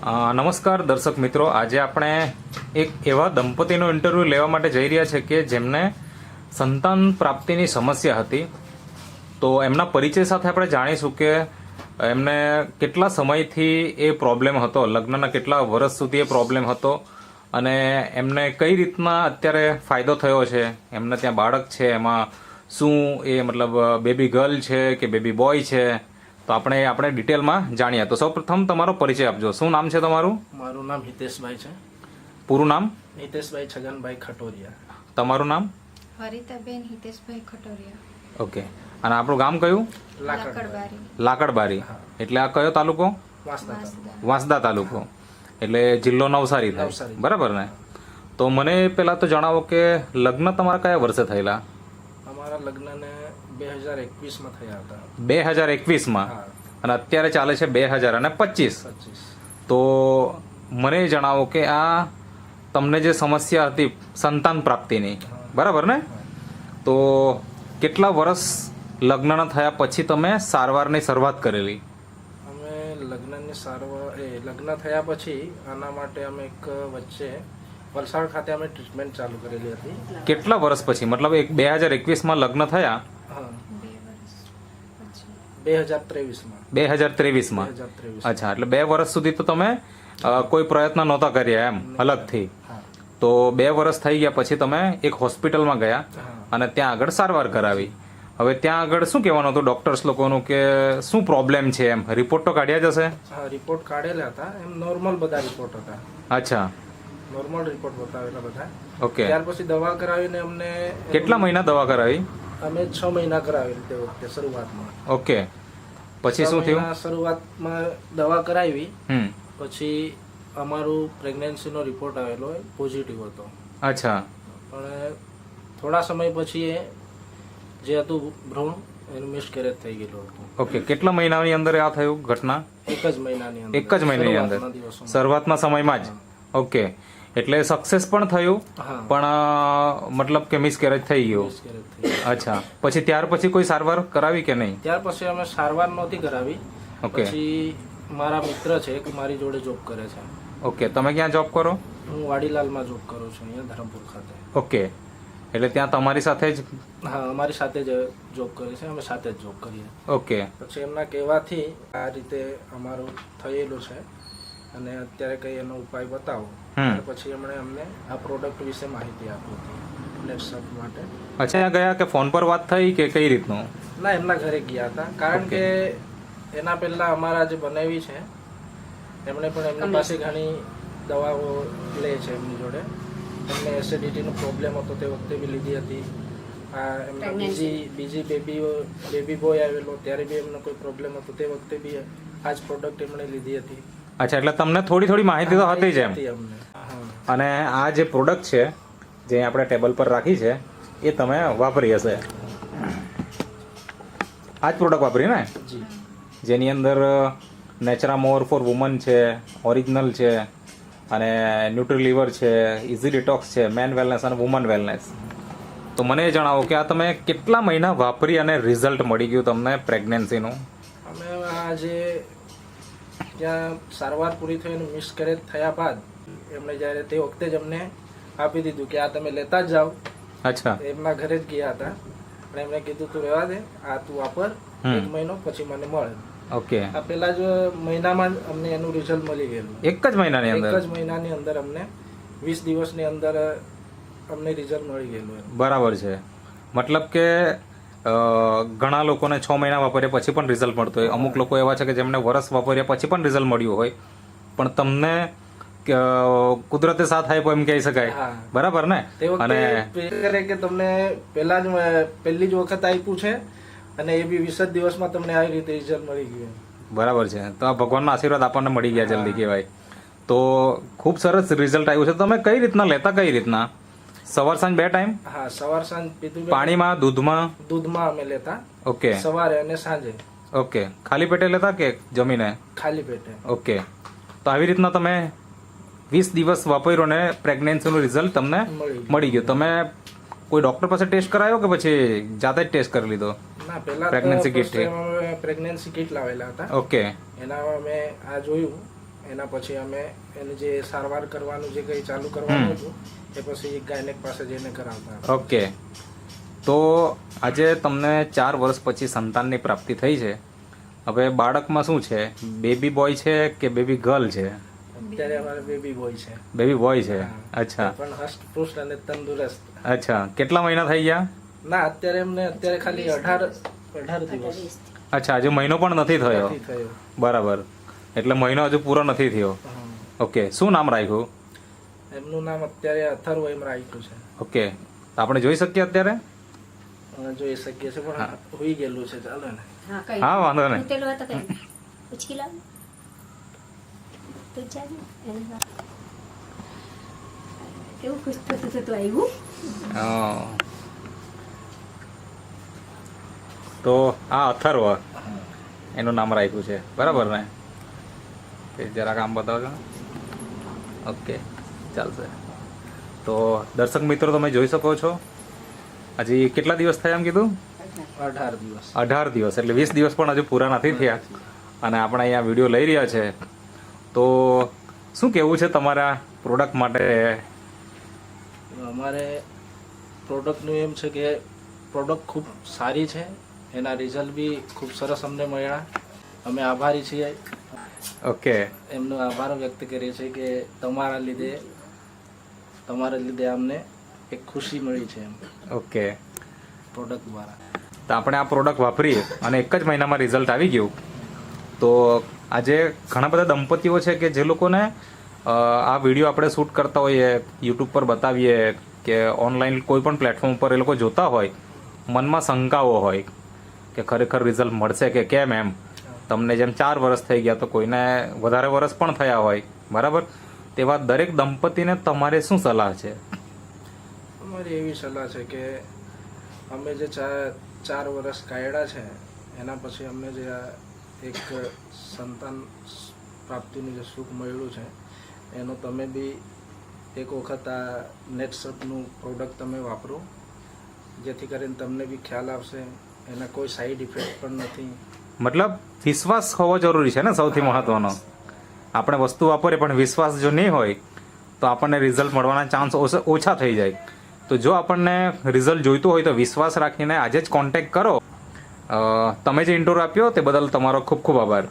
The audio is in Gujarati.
નમસ્કાર દર્શક મિત્રો, આજે આપણે એક એવા દંપતીનો ઇન્ટરવ્યૂ લેવા માટે જઈ રહ્યા છે કે જેમને સંતાન પ્રાપ્તિની સમસ્યા હતી. તો એમના પરિચય સાથે આપણે જાણીશું કે એમને કેટલા સમયથી એ પ્રોબ્લેમ હતો, લગ્નના કેટલા વર્ષ સુધી એ પ્રોબ્લેમ હતો અને એમને કઈ રીતના અત્યારે ફાયદો થયો છે. એમને ત્યાં બાળક છે, એમાં શું એ મતલબ બેબી ગર્લ છે કે બેબી બોય છે, તો આપણે ડિટેલમાં જાણીએ. તો સૌપ્રથમ તમારો પરિચય આપજો. શું નામ છે તમારું? મારું નામ હિતેશભાઈ છે. પૂરું નામ? હિતેશભાઈ છગનભાઈ ખટોરિયા. તમારું નામ? હરિતાબેન હિતેશભાઈ ખટોરિયા. ઓકે. અને આપણું ગામ કયું? લાકડબારી. લાકડબારી. એટલે આ કયો તાલુકો? વાંસદા તાલુકો. એટલે જિલ્લો નવસારી થાય, નવસારી. બરાબર ને? તો મને પેલા તો જણાવો કે લગ્ન તમારા કયા વર્ષે થયેલા? અમારા લગ્નને 2021માં થયા હતા. 2021માં. હા. અને અત્યારે ચાલે છે 2025. 25. તો મને જણાવો કે આ તમને જે સમસ્યા હતી સંતાન પ્રાપ્તિની, બરાબર ને? તો કેટલા વર્ષ લગ્નના થયા પછી તમે સારવારની શરૂઆત કરેલી? અમે લગ્ન થયા પછી આના માટે અમે એક વચ્ચે વલસાડ ખાતે અમે ટ્રીટમેન્ટ ચાલુ કરેલી હતી. કેટલા વર્ષ પછી? મતલબ 2021માં લગ્ન થયા? હા, 2 વર્ષ પછી 2023માં. 2023માં. 2023. અચ્છા, એટલે 2 વર્ષ સુધી તો તમે કોઈ પ્રયત્ન નહોતા કર્યા એમ અલગથી. હા. તો 2 વર્ષ થઈ ગયા પછી તમે એક હોસ્પિટલમાં ગયા હા. અને ત્યાં આગળ સારવાર કરાવી. હવે ત્યાં આગળ શું કહેવાનું હતું ડોક્ટર્સ લોકોનું કે શું પ્રોબ્લેમ છે એમ? રિપોર્ટ તો કાઢ્યા જ હશે? હા, રિપોર્ટ કાઢેલા હતા. એમ નોર્મલ બધા રિપોર્ટ હતા. અચ્છા, નોર્મલ રિપોર્ટ બતાવેલા બધા. ઓકે. ત્યાર પછી દવા કરાવીને અમને કેટલા મહિના દવા કરાવી? અમે 6 મહિના કરાવેલી તે વખતે શરૂઆતમાં. ઓકે. પછી શું થયું? શરૂઆતમાં દવા કરાવી હમ. પછી અમારું પ્રેગ્નન્સીનો રિપોર્ટ આવેલો પોઝિટિવ હતો. અચ્છા. પણ થોડા સમય પછી એ જે હતું ભ્રૂણ એનું મિસકેરેજ થઈ ગયેલું હતું. ઓકે. કેટલા મહિનાની અંદર આ થયું ઘટના? એક જ મહિનાની અંદર. એક જ મહિનાની અંદર, શરૂઆતના દિવસોમાં. શરૂઆતના સમયમાં જ? ઓકે. એટલે સક્સેસ પણ થયું હા. પણ મતલબ કે મિસકેરેજ થઈ ગયું? મિસકેરેજ થઈ ગયું. અચ્છા. પછી ત્યાર પછી કોઈ સારવાર કરાવી કે નહીં? ત્યાર પછી અમે સારવાર નહોતી કરાવી. ઓકે. પછી મારા મિત્ર છે એક મારી જોડે જોબ કરે છે. ઓકે. તમે ક્યાં જોબ કરો? હું વાડીલાલમાં જોબ કરું છું અહીંયા ધરમપુર ખાતે. ઓકે. એટલે ત્યાં તમારી સાથે જ? હા, અમારી સાથે જ જોબ કરે છે. અમે સાથે જ જોબ કરીએ. ઓકે. પછી એમના કહેવાથી આ રીતે અમારું થયેલું છે અને અત્યારે કઈ એનો ઉપાય બતાવો. હમ. પછી એમણે અમને આ પ્રોડક્ટ વિશે માહિતી આપી હતી નેટસપ માટે. અચ્છા, ત્યાં ગયા કે ફોન પર વાત થઈ કે કઈ રીતનું? ના, એમના ઘરે ગયા હતા. કારણ ઓકે. કે એના પહેલા અમારા જે બનાવી છે એમણે પણ એમની પાસે ઘણી દવાઓ લે છે એમની જોડે. એમને એસિડિટીનો પ્રોબ્લેમ હતો તે વખતે બી લીધી હતી. આ એમના બીજી બેબી બોય આવેલો ત્યારે બી એમનો કોઈ પ્રોબ્લેમ હતો તે વખતે બી આ જ પ્રોડક્ટ એમણે લીધી હતી. અચ્છા, એટલે તમને થોડી માહિતી તો હતી જ એમ. હતી અમને. હા. અને આ જે પ્રોડક્ટ છે જે આપણે ટેબલ પર રાખી છે એ તમે વાપરી હશે? આ જ પ્રોડક્ટ વાપરી ને? જી. જેની અંદર નેચરામોર ફોર વુમન છે, ઓરિજિનલ છે, અને ન્યુટ્રીલિવર છે, ઇઝી ડિટોક્સ છે, મેન વેલનેસ અને વુમન વેલનેસ. તો મને એ જણાવો કે આ તમે કેટલા મહિના વાપરી અને રિઝલ્ટ મળી ગયું તમને પ્રેગ્નન્સીનું? અમે આ જે ત્યાં સારવાર પૂરી થઈ અને મિસકેરેજ થયા બાદ એમણે જ્યારે તે વખતે જ અમને આપી દીધું કે આ તમે લેતા જ જાઓ. અચ્છા. એમના ઘરે જ ગયા હતા અને એમણે કીધું તું રહેવા દે, આ તું વાપર 1 મહિનો પછી મને મળે. ઓકે. આ પેલા જ મહિનામાં જ અમને એનું રિઝલ્ટ મળી ગયેલું. એક જ મહિનાની અંદર? એક જ મહિનાની અંદર અમને 20 દિવસની અંદર અમને રિઝલ્ટ મળી ગયેલું. બરાબર છે. મતલબ કે ઘણા લોકોને 6 મહિના વાપર્યા પછી પણ રિઝલ્ટ મળતું હોય. અમુક લોકો એવા છે કે જેમને વર્ષ વાપર્યા પછી પણ રિઝલ્ટ મળ્યું હોય. પણ તમને કુદરતે સાથ આપ્યો એમ કહી શકાય. હા. બરાબર ને? તે વખતે કે તમને પહેલી જ વખત આપ્યું છે અને એ બી 20 દિવસમાં તમને આવી રીતે રિઝલ્ટ મળી ગયું. બરાબર છે. તો આ ભગવાનના આશીર્વાદ આપણને મળી ગયા જલ્દી કહેવાય. તો ખૂબ સરસ રિઝલ્ટ આવ્યું છે. તમે કઈ રીતના લેતા? કઈ રીતના? સવાર સાંજ 2 ટાઈમ? હા, સવાર સાંજ પીધું. પાણીમાં, દૂધમાં? દૂધમાં અમે લેતા. ઓકે. સવારે અને સાંજે. ઓકે. ખાલી પેટે લેતા કે જમીને? ખાલી પેટે. ઓકે. તો આવી રીતના તમે 20 દિવસ વાપર્યો ને પ્રેગ્નન્સીનું રિઝલ્ટ તમને મળી ગયું. તમે કોઈ ડોક્ટર પાસે ટેસ્ટ કરાયો કે પછી જાતે જ ટેસ્ટ કરી લીધો? ના, પહેલા પ્રેગ્નન્સી કિટ? પ્રેગ્નન્સી કિટ લાવેલા હતા. ઓકે. એના અમે આ જોયું એના પછી અમે એની જે સારવાર કરવાનું જે કંઈ ચાલુ કરવાનું હતું એ પછી ગાયનેક પાસે જઈને કરાવતા હતા. ઓકે, તો આજે તમને 4 વર્ષ પછી સંતાનની પ્રાપ્તિ થઈ છે. હવે બાળકમાં શું છે, બેબી બોય છે કે બેબી ગર્લ છે? અત્યારે અમારે બેબી બોય છે. બેબી બોય છે. હા. અચ્છા પણ હષ્ટપુષ્ટ અને તંદુરસ્ત. અચ્છા, કેટલા મહિના થઈ ગયા? ના અત્યારે ખાલી 18 દિવસ અચ્છા, હજુ મહિનો પણ નથી થયો. નથી થયો. બરાબર, એટલે મહિનો હજુ પૂરો નથી થયો. હા. ઓકે, શું નામ રાખ્યું? એમનું નામ અત્યારે અથર્વ એમ રાખ્યું છે. ઓકે, તો આપણે જોઈ શકીએ અત્યારે? જોઈ શકીએ છે પણ હોઈ ગયેલું છે. ચાલો ને. હા, વાંધો નહીં. ઉતેલું હતું કઈ ઉચકી લાવ તો ચાલે કેવું ખુશ થતું આવ્યું. હા. તો આ અથર્વ એનું નામ રાખ્યું છે, બરાબર ને? કે જરાક આમ બતાવજો. ઓકે, ચાલશે. તો દર્શક મિત્રો તમે જોઈ શકો છો, હજી કેટલા દિવસ થયા એમ કીધું? 18 દિવસ. 18 દિવસ, એટલે 20 દિવસ પણ હજુ પૂરા નથી થયા અને આપણે અહીંયા વિડીયો લઈ રહ્યા છે. તો શું કહેવું છે તમારા પ્રોડક્ટ માટે? અમારે પ્રોડક્ટનું એમ છે કે પ્રોડક્ટ ખૂબ સારી છે, એના રિઝલ્ટ બી ખૂબ સરસ અમને મળ્યા. અમે આભારી છીએ. ઓકે, એમનો આભાર વ્યક્ત કરીએ છીએ કે તમારા લીધે અમને એક ખુશી મળી છે એમ ઓકે. પ્રોડક્ટ દ્વારા. તો આપણે આ પ્રોડક્ટ વાપરીએ અને એક જ મહિનામાં રિઝલ્ટ આવી ગયું. તો આજે ઘણા બધા દંપતીઓ છે કે જે લોકોને આ વિડીયો આપણે શૂટ કરતા હોઈએ, યુટ્યુબ પર બતાવીએ કે ઓનલાઈન કોઈ પણ પ્લેટફોર્મ પર એ લોકો જોતા હોય, મનમાં શંકાઓ હોય કે ખરેખર રિઝલ્ટ મળશે કે કેમ એમ. તમને જેમ 4 વર્ષ થઈ ગયા તો કોઈને વધારે વર્ષ પણ થયા હોય, બરાબર? તેવા દરેક દંપતીને તમારે શું સલાહ છે? અમારી એવી સલાહ છે કે અમે જે 4 વર્ષ કાઢ્યા છે એના પછી અમને જે આ એક સંતાન પ્રાપ્તિનું જે સુખ મળ્યું છે એનો તમે બી એક વખત આ નેટસપનું પ્રોડક્ટ તમે વાપરો, જેથી કરીને તમને બી ખ્યાલ આવશે. એના કોઈ સાઈડ ઇફેક્ટ પણ નથી. મતલબ વિશ્વાસ હોવો જરૂરી છે ને, સૌથી મહત્વનો. આપણે વસ્તુ વાપરીએ પણ વિશ્વાસ જો નહીં હોય તો આપણને રિઝલ્ટ મળવાના ચાન્સ ઓછા થઈ જાય. તો જો આપણને રિઝલ્ટ જોઈતું હોય તો વિશ્વાસ રાખીને આજે જ કોન્ટેક્ટ કરો. તમે જે ઇન્ટરવ્યુ આપ્યો તે બદલ તમારો ખૂબ ખૂબ આભાર.